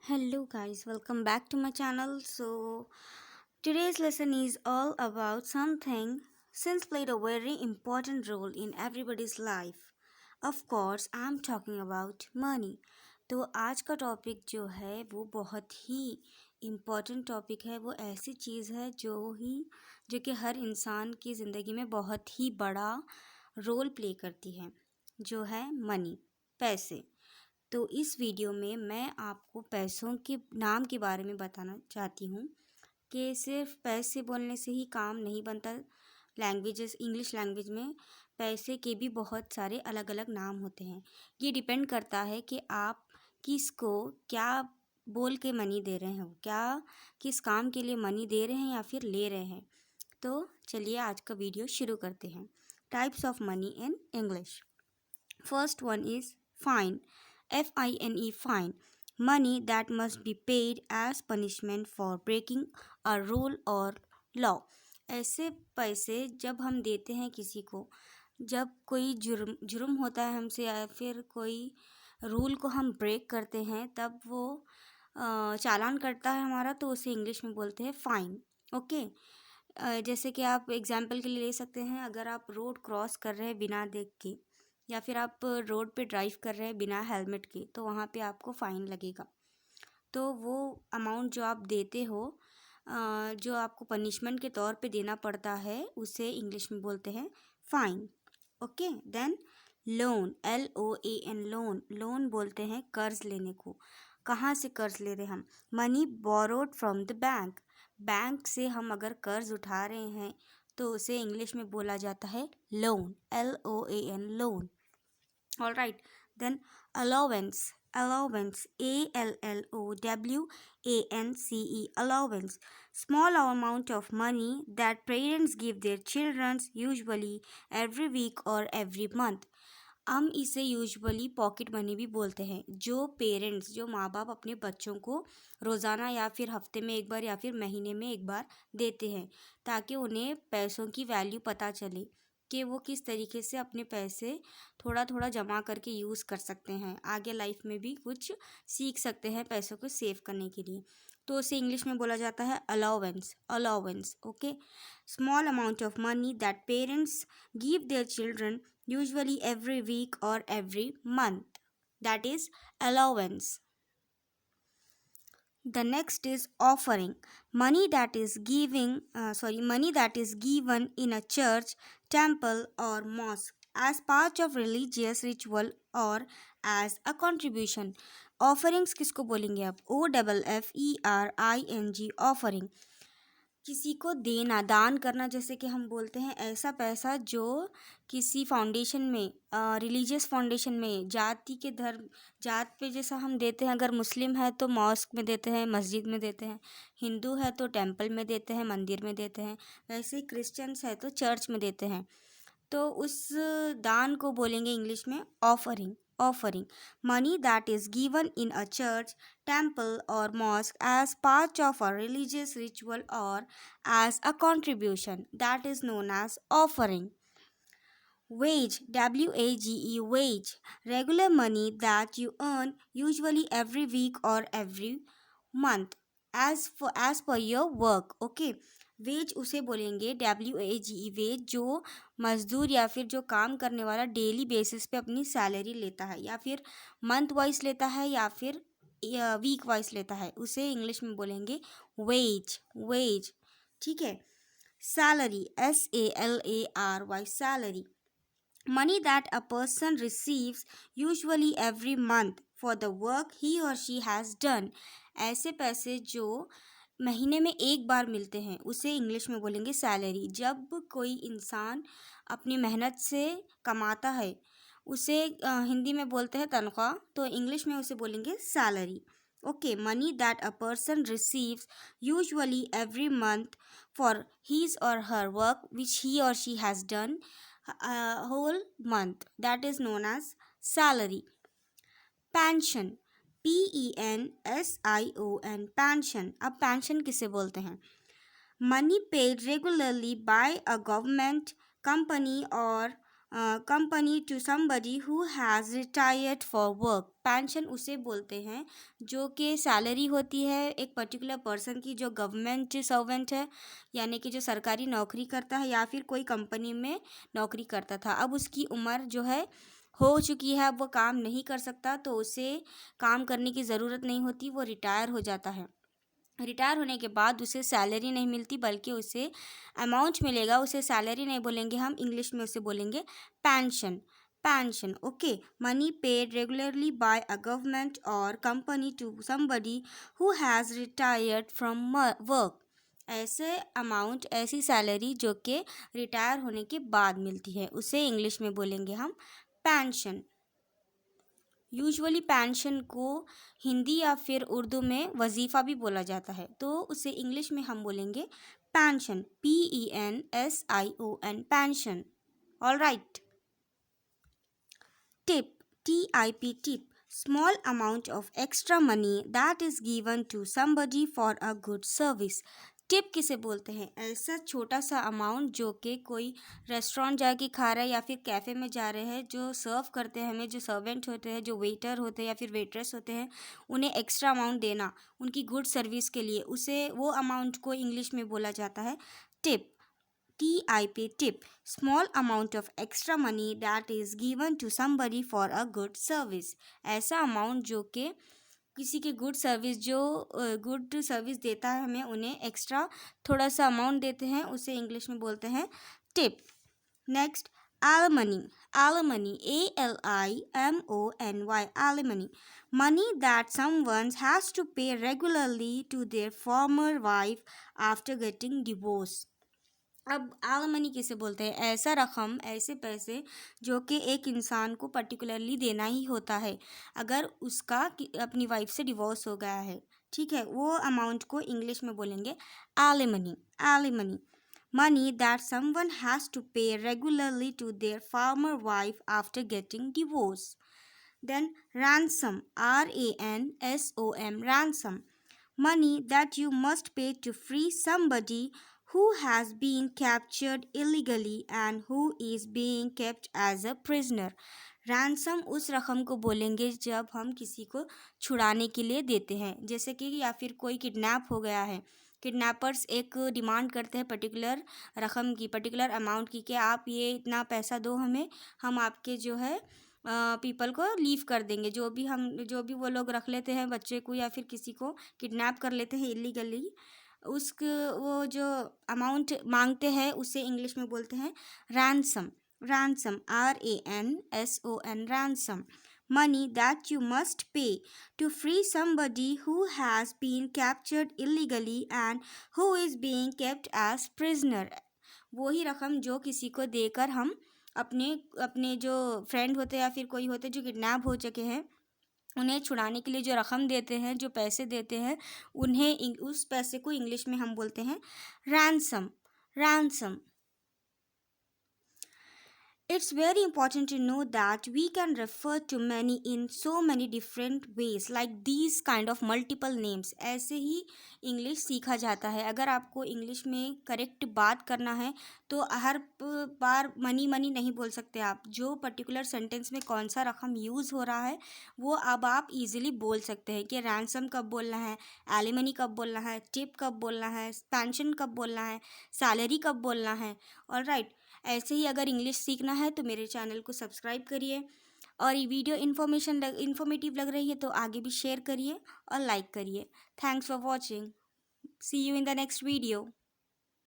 Hello guys, welcome back to my channel. Today's lesson is all about something since played a very important role in everybody's life. Of course, I'm talking about money. तो आज का topic जो है वो बहुत ही important topic है। वो ऐसी चीज़ है जो कि हर इंसान की ज़िंदगी में बहुत ही बड़ा रोल प्ले करती है, जो है मनी, पैसे। तो इस वीडियो में मैं आपको पैसों के नाम के बारे में बताना चाहती हूँ कि सिर्फ पैसे बोलने से ही काम नहीं बनता। लैंग्वेजेस इंग्लिश लैंग्वेज में पैसे के भी बहुत सारे अलग अलग नाम होते हैं। ये डिपेंड करता है कि आप किसको क्या बोल के मनी दे रहे हो, क्या किस काम के लिए मनी दे रहे हैं या फिर ले रहे हैं। तो चलिए आज का वीडियो शुरू करते हैं। Types of money in English. First one is fine. Fine, fine. Money that must be paid as punishment for breaking a rule or law. ऐसे पैसे जब हम देते हैं किसी को, जब कोई जुर्म होता है हमसे या फिर कोई रूल को हम ब्रेक करते हैं, तब वो चालान करता है हमारा, तो उसे इंग्लिश में बोलते हैं फ़ाइन। ओके। जैसे कि आप एग्जांपल के लिए ले सकते हैं, अगर आप रोड क्रॉस कर रहे हैं बिना देख के या फिर आप रोड पे ड्राइव कर रहे हैं बिना हेलमेट के, तो वहाँ पे आपको फ़ाइन लगेगा। तो वो अमाउंट जो आप देते हो, जो आपको पनिशमेंट के तौर पे देना पड़ता है, उसे इंग्लिश में बोलते हैं fine. Okay. Then loan, LOAN, loan. Loan बोलते हैं कर्ज लेने को। कहाँ से कर्ज ले रहे हैं हम? Money borrowed from the bank. Bank से हम अगर कर्ज उठा रहे हैं तो उसे इंग्लिश में बोला जाता है loan, LOAN, loan. All right. Then allowance, allowance, ALLOWANCE, allowance. Small amount of money that parents give their children, usually every week or every month. हम इसे यूजुअली पॉकेट मनी भी बोलते हैं, जो पेरेंट्स, जो माँ बाप अपने बच्चों को रोज़ाना या फिर हफ्ते में एक बार या फिर महीने में एक बार देते हैं, ताकि उन्हें पैसों की वैल्यू पता चले कि वो किस तरीके से अपने पैसे थोड़ा थोड़ा जमा करके यूज़ कर सकते हैं, आगे लाइफ में भी कुछ सीख सकते हैं पैसों को सेव करने के लिए। तो उसे इंग्लिश में बोला जाता है allowance, allowance. Okay. Small amount of money that parents give their children, usually every week or every month. That is allowance. The next is offering. Money that is given in a church, temple or mosque as part of religious ritual or as a contribution. Offerings किसको बोलेंगे आप? OFFERING, offering। किसी को देना, दान करना, जैसे कि हम बोलते हैं ऐसा पैसा जो किसी फाउंडेशन में, रिलीजियस फाउंडेशन में, जाति के धर्म, जात पे जैसा हम देते हैं। अगर मुस्लिम है तो मॉस्क में देते हैं, मस्जिद में देते हैं। हिंदू है तो टेंपल में देते हैं, मंदिर में देते हैं। वैसे ही क्रिश्चियंस है तो चर्च में देते हैं। तो उस दान को बोलेंगे इंग्लिश में offering, offering. Money that is given in a church, temple or mosque as part of a religious ritual or as a contribution, that is known as offering. Wage, WAGE, wage. Regular money that you earn, usually every week or every month as per your work. Okay. Wage उसे बोलेंगे WAGE, veg, जो मजदूर या फिर जो काम करने वाला डेली बेसिस पे अपनी सैलरी लेता है, या फिर मंथ वाइज लेता है, या फिर वीक वाइज लेता है, उसे इंग्लिश में बोलेंगे वेज, वेज। ठीक है। Salary, SALARY, salary. Money that a person receives, usually every month, for the work he or she has done. ऐसे पैसे जो महीने में एक बार मिलते हैं, उसे इंग्लिश में बोलेंगे सैलरी। जब कोई इंसान अपनी मेहनत से कमाता है, उसे हिंदी में बोलते हैं तनख्वाह, तो इंग्लिश में उसे बोलेंगे salary. Okay. Money that a person receives, usually every month, for his or her work which he or she has done a whole month, that is known as salary. Pension, PENSION, pension। अब pension किसे बोलते हैं? Money paid regularly by a government, company or company to somebody who has retired for work. Pension उसे बोलते हैं जो कि salary होती है एक पर्टिकुलर पर्सन की, जो गवर्नमेंट सर्वेंट है, यानी कि जो सरकारी नौकरी करता है या फिर कोई कंपनी में नौकरी करता था। अब उसकी उम्र जो है हो चुकी है, अब वो काम नहीं कर सकता, तो उसे काम करने की ज़रूरत नहीं होती, वो रिटायर हो जाता है। रिटायर होने के बाद उसे सैलरी नहीं मिलती, बल्कि उसे अमाउंट मिलेगा। उसे सैलरी नहीं बोलेंगे हम, इंग्लिश में उसे बोलेंगे pension. Pension, okay. Money paid regularly by a government और company to somebody who has retired from work. ऐसे अमाउंट, ऐसी सैलरी जो कि रिटायर होने के बाद मिलती है, उसे इंग्लिश में बोलेंगे हम पेंशन। यूजुअली पेंशन को हिंदी या फिर उर्दू में वजीफ़ा भी बोला जाता है, तो उसे इंग्लिश में हम बोलेंगे pension, PENSION, pension. All right. Tip, TIP, tip, small amount of extra money that is given to somebody for a good service। Tip किसे बोलते हैं? ऐसा छोटा सा अमाउंट जो कि कोई रेस्टोरेंट जाके खा रहा है या फिर कैफ़े में जा रहे हैं, जो सर्व करते हैं हमें, जो सर्वेंट होते हैं, जो वेटर होते हैं या फिर वेट्रेस होते हैं, उन्हें एक्स्ट्रा अमाउंट देना उनकी गुड सर्विस के लिए, उसे वो अमाउंट को इंग्लिश में बोला जाता है tip. TIP, tip, small amount of extra money that is given to somebody for a good service। ऐसा अमाउंट जो कि किसी की गुड सर्विस, जो गुड सर्विस देता है हमें, उन्हें एक्स्ट्रा थोड़ा सा अमाउंट देते हैं, उसे इंग्लिश में बोलते हैं tip. Next, alimony, alimony, ALIMONY, alimony, money that someone has to pay regularly to their former wife after getting divorced। अब आलमनी किसे बोलते हैं? ऐसा रकम, ऐसे पैसे जो कि एक इंसान को पर्टिकुलरली देना ही होता है अगर उसका अपनी वाइफ से डिवोर्स हो गया है, ठीक है, वो अमाउंट को इंग्लिश में बोलेंगे alimony. Alimony, money that someone has to pay regularly to their former wife after getting divorce. Then ransom, RANSOM, ransom, money that you must pay to free somebody who has been captured illegally and who is being kept as a prisoner। Ransom उस रकम को बोलेंगे जब हम किसी को छुड़ाने के लिए देते हैं, जैसे कि या फिर कोई किडनैप हो गया है, किडनैपर्स एक डिमांड करते हैं पर्टिकुलर रकम की, पर्टिकुलर अमाउंट की, कि आप ये इतना पैसा दो हमें, हम आपके जो है पीपल को लीव कर देंगे। जो भी वो लोग रख लेते हैं बच्चे को या फिर किसी को किडनैप कर लेते हैं इलीगली, वो जो अमाउंट मांगते हैं उसे इंग्लिश में बोलते हैं ransom. Ransom, RANSON, ransom, money that you must pay to free somebody who has been captured illegally and who is being kept as prisoner। वही रकम जो किसी को देकर हम अपने अपने जो फ्रेंड होते हैं या फिर कोई होते जो किडनैप हो चुके हैं, उन्हें छुड़ाने के लिए जो रकम देते हैं, जो पैसे देते हैं, उन्हें उस पैसे को इंग्लिश में हम बोलते हैं ransom. Ransom. It's very important to know that we can refer to money in so many different ways, like these kind of multiple names। ऐसे ही इंग्लिश सीखा जाता है। अगर आपको इंग्लिश में करेक्ट बात करना है तो हर बार मनी मनी नहीं बोल सकते आप। जो पर्टिकुलर सेंटेंस में कौन सा रकम यूज़ हो रहा है वो अब आप इजीली बोल सकते हैं कि रैंसम कब बोलना है, एलिमनी कब बोलना है, टिप कब बोलना है, पेंशन कब बोलना है, सैलरी कब बोलना है। All right. ऐसे ही अगर इंग्लिश सीखना है तो मेरे चैनल को सब्सक्राइब करिए, और ये वीडियो इन्फॉर्मेटिव लग रही है तो आगे भी शेयर करिए और लाइक करिए। Thanks for watching. See you in the next video.